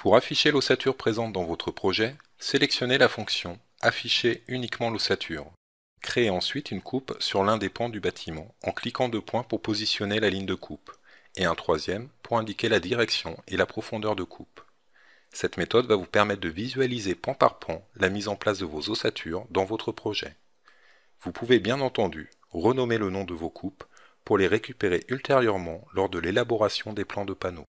Pour afficher l'ossature présente dans votre projet, sélectionnez la fonction « Afficher uniquement l'ossature ». Créez ensuite une coupe sur l'un des pans du bâtiment en cliquant 2 points pour positionner la ligne de coupe, et un 3e pour indiquer la direction et la profondeur de coupe. Cette méthode va vous permettre de visualiser pan par pan la mise en place de vos ossatures dans votre projet. Vous pouvez bien entendu renommer le nom de vos coupes pour les récupérer ultérieurement lors de l'élaboration des plans de panneaux.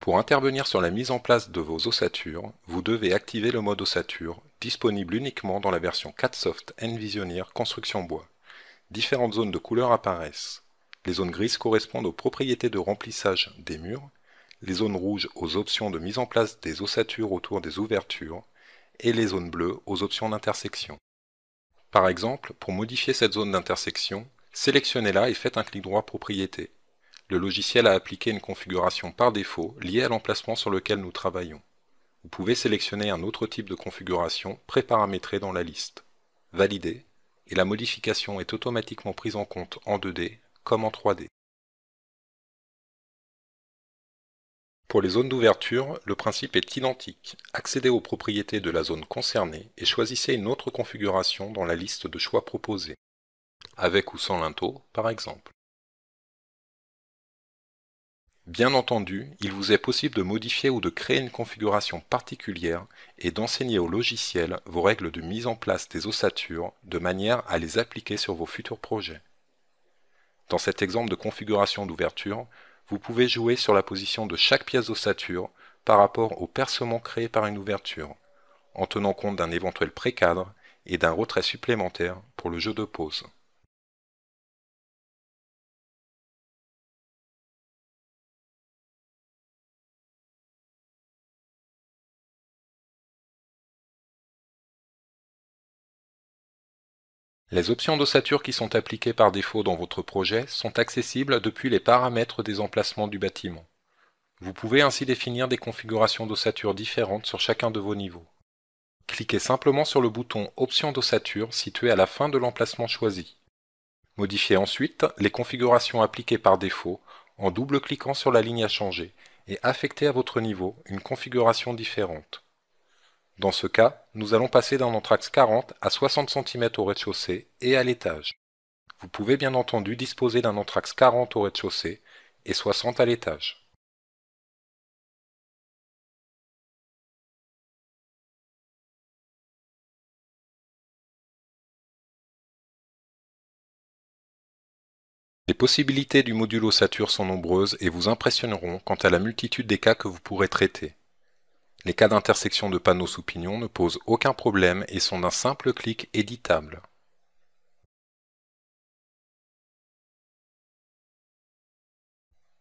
Pour intervenir sur la mise en place de vos ossatures, vous devez activer le mode ossature, disponible uniquement dans la version CADSoft Envisioneer Construction Bois. Différentes zones de couleurs apparaissent. Les zones grises correspondent aux propriétés de remplissage des murs, les zones rouges aux options de mise en place des ossatures autour des ouvertures, et les zones bleues aux options d'intersection. Par exemple, pour modifier cette zone d'intersection, sélectionnez-la et faites un clic droit Propriétés. Le logiciel a appliqué une configuration par défaut liée à l'emplacement sur lequel nous travaillons. Vous pouvez sélectionner un autre type de configuration préparamétrée dans la liste. Valider, et la modification est automatiquement prise en compte en 2D comme en 3D. Pour les zones d'ouverture, le principe est identique. Accédez aux propriétés de la zone concernée et choisissez une autre configuration dans la liste de choix proposés, avec ou sans linteau par exemple. Bien entendu, il vous est possible de modifier ou de créer une configuration particulière et d'enseigner au logiciel vos règles de mise en place des ossatures de manière à les appliquer sur vos futurs projets. Dans cet exemple de configuration d'ouverture, vous pouvez jouer sur la position de chaque pièce d'ossature par rapport au percement créé par une ouverture, en tenant compte d'un éventuel précadre et d'un retrait supplémentaire pour le jeu de pause. Les options d'ossature qui sont appliquées par défaut dans votre projet sont accessibles depuis les paramètres des emplacements du bâtiment. Vous pouvez ainsi définir des configurations d'ossature différentes sur chacun de vos niveaux. Cliquez simplement sur le bouton Options d'ossature situé à la fin de l'emplacement choisi. Modifiez ensuite les configurations appliquées par défaut en double-cliquant sur la ligne à changer et affectez à votre niveau une configuration différente. Dans ce cas, nous allons passer d'un entr'axe 40 à 60 cm au rez-de-chaussée et à l'étage. Vous pouvez bien entendu disposer d'un entr'axe 40 au rez-de-chaussée et 60 à l'étage. Les possibilités du module ossature sont nombreuses et vous impressionneront quant à la multitude des cas que vous pourrez traiter. Les cas d'intersection de panneaux sous pignon ne posent aucun problème et sont d'un simple clic éditables.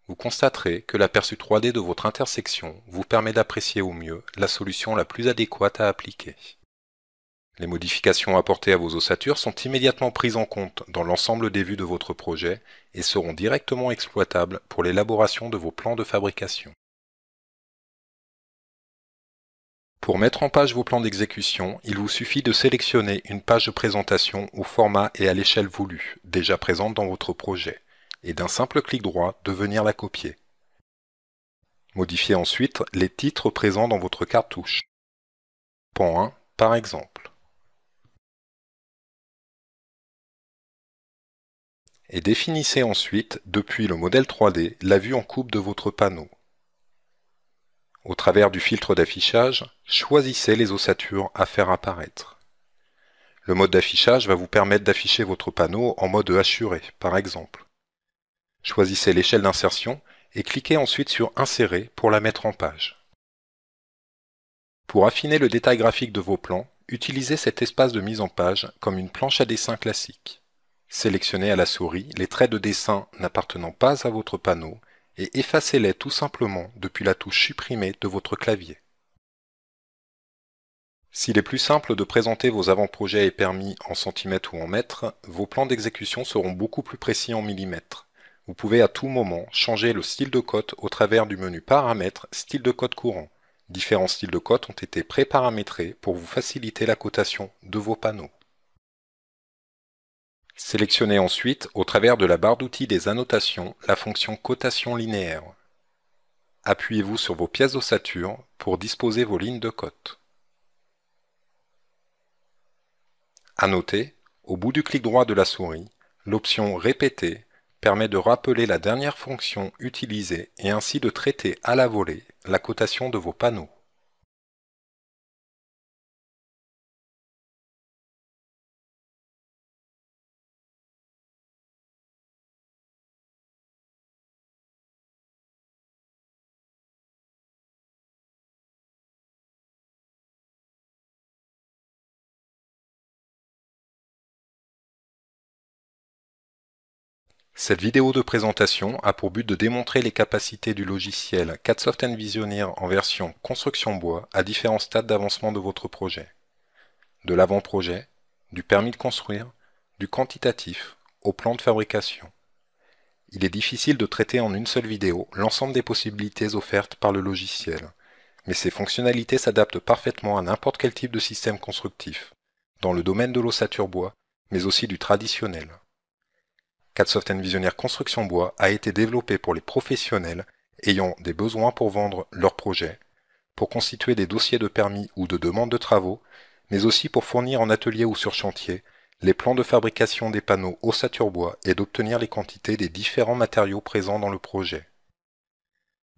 Vous constaterez que l'aperçu 3D de votre intersection vous permet d'apprécier au mieux la solution la plus adéquate à appliquer. Les modifications apportées à vos ossatures sont immédiatement prises en compte dans l'ensemble des vues de votre projet et seront directement exploitables pour l'élaboration de vos plans de fabrication. Pour mettre en page vos plans d'exécution, il vous suffit de sélectionner une page de présentation au format et à l'échelle voulue, déjà présente dans votre projet, et d'un simple clic droit de venir la copier. Modifiez ensuite les titres présents dans votre cartouche. Pan 1, par exemple. Et définissez ensuite, depuis le modèle 3D, la vue en coupe de votre panneau. Au travers du filtre d'affichage, choisissez les ossatures à faire apparaître. Le mode d'affichage va vous permettre d'afficher votre panneau en mode hachuré, par exemple. Choisissez l'échelle d'insertion et cliquez ensuite sur Insérer pour la mettre en page. Pour affiner le détail graphique de vos plans, utilisez cet espace de mise en page comme une planche à dessin classique. Sélectionnez à la souris les traits de dessin n'appartenant pas à votre panneau et effacez-les tout simplement depuis la touche Supprimer de votre clavier. S'il est plus simple de présenter vos avant-projets et permis en centimètres ou en mètres, vos plans d'exécution seront beaucoup plus précis en millimètres. Vous pouvez à tout moment changer le style de cote au travers du menu Paramètres, Style de cote courant. Différents styles de cote ont été pré-paramétrés pour vous faciliter la cotation de vos panneaux. Sélectionnez ensuite, au travers de la barre d'outils des annotations, la fonction Cotation linéaire. Appuyez-vous sur vos pièces d'ossature pour disposer vos lignes de cote. À noter, au bout du clic droit de la souris, l'option Répéter permet de rappeler la dernière fonction utilisée et ainsi de traiter à la volée la cotation de vos panneaux. Cette vidéo de présentation a pour but de démontrer les capacités du logiciel Cadsoft Envisioneer en version construction bois à différents stades d'avancement de votre projet. De l'avant-projet, du permis de construire, du quantitatif au plan de fabrication. Il est difficile de traiter en une seule vidéo l'ensemble des possibilités offertes par le logiciel, mais ces fonctionnalités s'adaptent parfaitement à n'importe quel type de système constructif, dans le domaine de l'ossature bois, mais aussi du traditionnel. Cadsoft Envisioneer Construction Bois a été développé pour les professionnels ayant des besoins pour vendre leurs projets, pour constituer des dossiers de permis ou de demande de travaux, mais aussi pour fournir en atelier ou sur chantier les plans de fabrication des panneaux ossature bois et d'obtenir les quantités des différents matériaux présents dans le projet.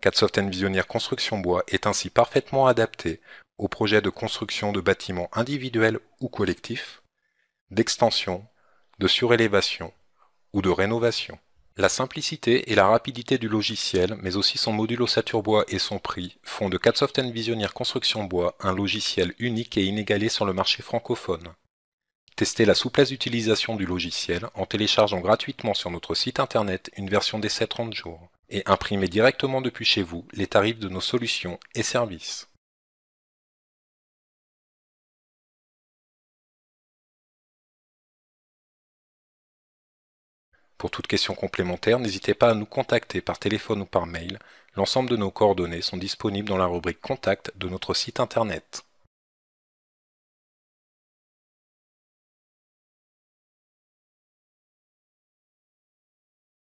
Cadsoft Envisioneer Construction Bois est ainsi parfaitement adapté aux projets de construction de bâtiments individuels ou collectifs, d'extension, de surélévation, ou de rénovation. La simplicité et la rapidité du logiciel, mais aussi son module ossature bois et son prix, font de Cadsoft Envisioneer Construction Bois un logiciel unique et inégalé sur le marché francophone. Testez la souplesse d'utilisation du logiciel en téléchargeant gratuitement sur notre site internet une version d'essai 30 jours et imprimez directement depuis chez vous les tarifs de nos solutions et services. Pour toute question complémentaire, n'hésitez pas à nous contacter par téléphone ou par mail. L'ensemble de nos coordonnées sont disponibles dans la rubrique Contact de notre site internet.